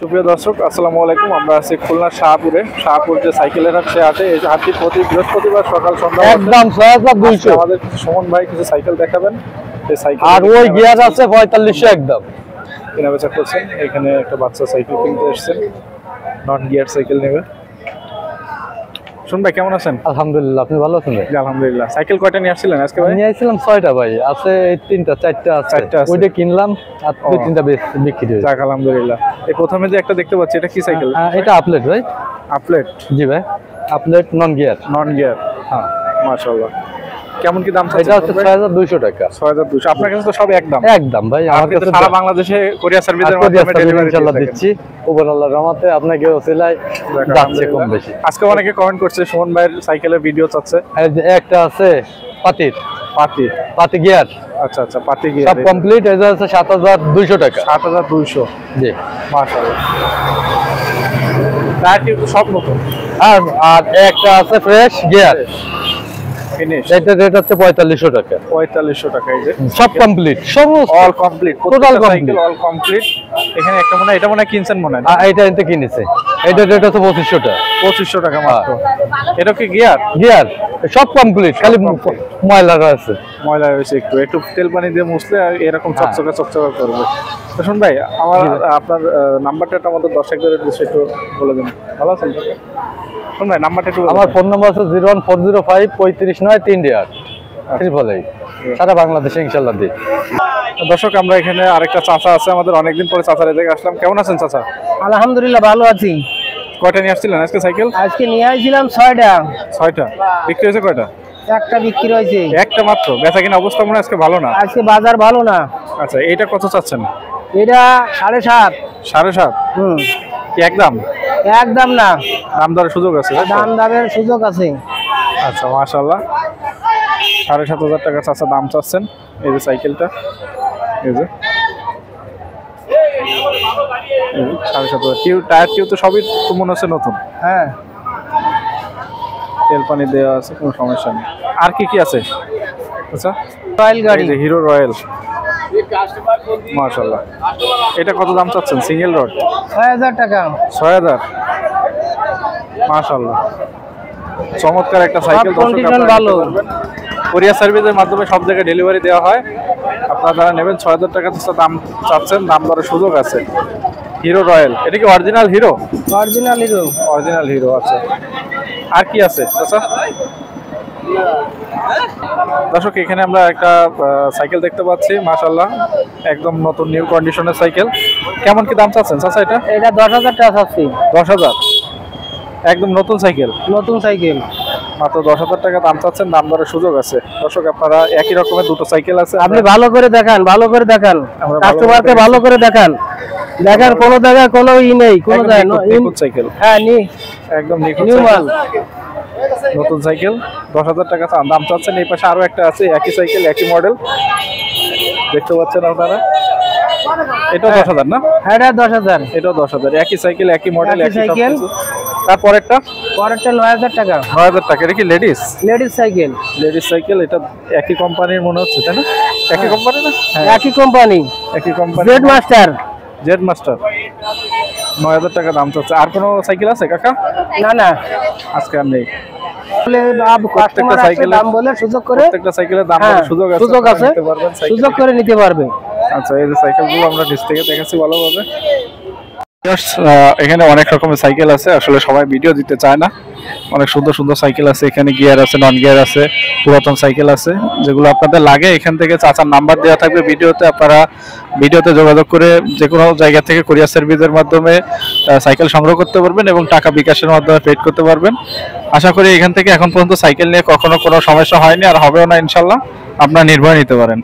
সুপ্রিয় দর্শক, আসসালামু আলাইকুম। আমরা আছি খুলনা শাহপুর যে সাইকেলের হাট, সে হাটে। এই হাটটি প্রতি বৃহস্পতিবার সকাল সন্ধ্যা একদম 6200। আমাদের সুমন ভাই কিছু সাইকেল দেখাবেন। এই সাইকেল আর ওই গিয়ার আছে 4500 একদম কেনা বেচা করছেন। এখানে একটা বাচ্চা সাইকেল কিনতে এসেছেন, নন গিয়ার সাইকেল নেবে। শুন ভাই, কেমন আছেন? আলহামদুলিল্লাহ, আপনি ভালো আছেন ভাই? আলহামদুলিল্লাহ। সাইকেল কয়টা নিয়ে আসছিলেন আজকে ভাই? নিয়ে আসছিলাম 6টা ভাই, আছে 3টা 4টা আছে। ওইটা কিনলাম আর 2-3টা বিক্রি হয়েছে। যাক আলহামদুলিল্লাহ। এই প্রথমে যে একটা দেখতে পাচ্ছি, এটা কি সাইকেল? এটা আপলেট ভাই। আপলেট? জি ভাই, আপলেট নন গিয়ার। নন গিয়ার, হ্যাঁ মাশাআল্লাহ। কেমন কি দাম? এটা হচ্ছে 6200 টাকা। 6200। আপনার কাছে তো সব একদম? একদম ভাই, আমার কাছে সারা বাংলাদেশে কুরিয়ার সার্ভিসের মাধ্যমে ডেলিভারি ইনশাআল্লাহ দিচ্ছি। ওভার আল্লাহর রহমতে আপনাকে ওসিলায় যাচ্ছে কম বেশি। আজকে অনেকে কমেন্ট করছে সুমন ভাইয়ের সাইকেলের ভিডিও চাচ্ছে। একটা আছে পাতি গিয়ার। আচ্ছা আচ্ছা, পাতি গিয়ার সব কমপ্লিট। এটা আছে 7200 টাকা। 7200। জি মাশাআল্লাহ। টায়ার কি সব নতুন? আর একটা আছে ফ্রেশ গিয়ার ফিনিশ। এটা রেট হচ্ছে 4500 টাকা। 4500 টাকা। এই যে সব কমপ্লিট, সব all complete, total cycle all complete. এখানে একটা মনে হয়, এটা মনে হয় কিনছেন মনে হয়। এটা এতে কিনেছে। এটা রেট হচ্ছে 2500 টাকা। 2500 টাকা মাত্র। এটা কি গিয়ার? গিয়ার সব কমপ্লিট, খালি ময়লা আছে। ময়লা হয়েছে একটু তেল পানি দিয়ে মুছলে এরকম চকচকা করবে। তো শুন ভাই, আপনার নাম্বারটা আমাদের দর্শকদের একটু বলে দিন। ভালো আছেন শুন ভাই? নাম্বারটা একটু। আমার ফোন নাম্বার আছে 01405 35938 সারা বাংলাদেশে ইনশাআল্লাহ দিই। দর্শক, আমরা এখানে আরেকটা চাচা আছে আমাদের, অনেকদিন পরে চাচার এদিকে আসলাম। কেমন আছেন চাচা? আলহামদুলিল্লাহ, ভালো আছি। কয়টা নিয়ে আসছিলেন আজকে সাইকেল? আজকে নিয়ে আসছিলাম 6টা। 6টা বিক্রি হয়েছে? কয়টা? একটা বিক্রি হয়েছে। একটা মাত্র? বেচা কিনা অবস্থা মনে হয় আজকে ভালো না। আজকে বাজার ভালো না। আচ্ছা, এইটা কত চাচ্ছেন? এটা 7.5। 7.5? কি একদম? একদম না, দাম দরের সুযোগ আছে? দাম দামের সুযোগ আছে। আচ্ছা মাশাআল্লাহ। 7,500 টাকা চাচা দাম চাচ্ছেন। এই যে সাইকেলটা, এই যে 7,500। টায়ার টিউ তো সবই তো মনে হচ্ছে নতুন। হ্যাঁ, তেল পানি দেওয়া আছে, কোনো সমস্যা নেই। আর কি কি আছে? আচ্ছা, রয়্যাল গাড়ি, হিরো রয়্যাল। মাশাআল্লাহ। এটা কত দাম চাচ্ছেন? সিঙ্গেল রড 6000 টাকা। 6000? মাশাআল্লাহ, চমৎকার একটা সাইকেল। ভালো কুরিয়ার সার্ভিসের মাধ্যমে সব জায়গায় ডেলিভারি দেওয়া হয়। আপনারা যারা নেবেন 6000 টাকা দাম চাচ্ছেন, দাম দরের সুযোগ আছে। হিরো রয়্যাল, এটা কি original hero? Original hero. Original hero. আচ্ছা, আর কি আছে আচ্ছা? দর্শক, এখানে আমরা একটা সাইকেল দেখতে পাচ্ছি, মাশাআল্লাহ, একদম নতুন নিউ কন্ডিশনের সাইকেল। কেমন কি দাম চাচ্ছেন চাচা এটা? এটা 10000 টাকা চাচ্ছি। 10,000? একদম নতুন সাইকেল? নতুন সাইকেল মাত্র 10,000 টাকা দাম চাচ্ছেন, দাম দরের সুযোগ আছে। দর্শক, আপনারা একই রকমের দুটো সাইকেল আছে, আপনি ভালো করে দেখান, কাস্টমারকে ভালো করে দেখান। কোনো জায়গায় কোনো নেই, কোনো জায়গায় সাইকেল। হ্যাঁ, একদম নিউ মাল নতুন সাইকেল। 10,000 টাকা দাম চাচ্ছেন। এই পাশে আরো একটা আছে, একই সাইকেল একই মডেল, দেখতে পাচ্ছেন আপনারা। এটাও 10,000 না? হ্যাঁ, এটা 10,000। এটাও 10,000। একই সাইকেল একই মডেল একই সাইকেল। তারপরেরটা 9000 টাকা। 9000 টাকা। এটা কি লেডিস সাইকেল? Ladies cycle. এটা একই কোম্পানির মনে হচ্ছে, তাই না? একই কোম্পানি না? একই কোম্পানি, একই কোম্পানি। Z master. 9000 টাকা দাম চাচ্ছে। আর কোনো সাইকেল আছে কাকা? না, আজকে আর নেই। প্রত্যেকটা সাইকেলের দাম বলে সুযোগ করে, প্রত্যেকটা সাইকেলের দাম সুযোগ আছে, সুযোগ করে নিতে পারবে। আচ্ছা, এই যে সাইকেলগুলো আমরা ডিস থেকে দেখাচ্ছি ভালোভাবে। এখানে অনেক রকমের সাইকেল আছে, আসলে সবাই ভিডিও দিতে চায় না। অনেক সুন্দর সুন্দর সাইকেল আছে এখানে, গিয়ার আছে, নন গিয়ার আছে, পুরাতন সাইকেল আছে। যেগুলো আপনাদের লাগে এখান থেকে চাচার নাম্বার দেওয়া থাকবে ভিডিওতে, আপনারা ভিডিওতে যোগাযোগ করে যে কোনো জায়গা থেকে কুরিয়ার সার্ভিসের মাধ্যমে সাইকেল সংগ্রহ করতে পারবেন এবং টাকা বিকাশের মাধ্যমে পেড করতে পারবেন। আশা করি এখান থেকে এখন পর্যন্ত সাইকেল নিয়ে কখনো কোনো সমস্যা হয়নি, আর হবেও না ইনশাল্লাহ। আপনারা নির্ভয় নিতে পারেন।